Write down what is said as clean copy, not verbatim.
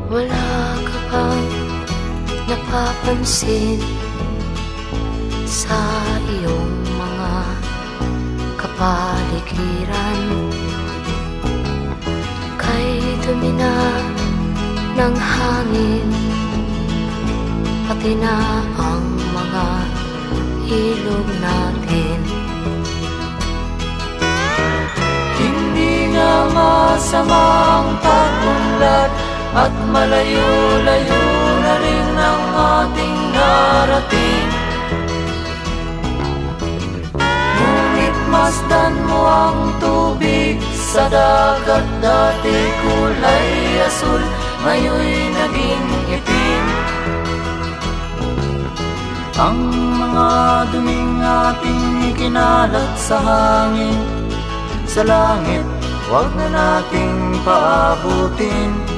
Wala ka bang napapansin sa iyong mga kapaligiran? Kay dumi na ng hangin, pati na ang mga ilog natin. Hindi nga masamang pagunlad at malayo-layo na rin ang ating narating. Ngunit masdan mo ang tubig sa dagat, dati kulay asul, ngayon'y naging itim. Ang mga duming ating ikinalat sa hangin, sa langit, huwag na nating paabutin.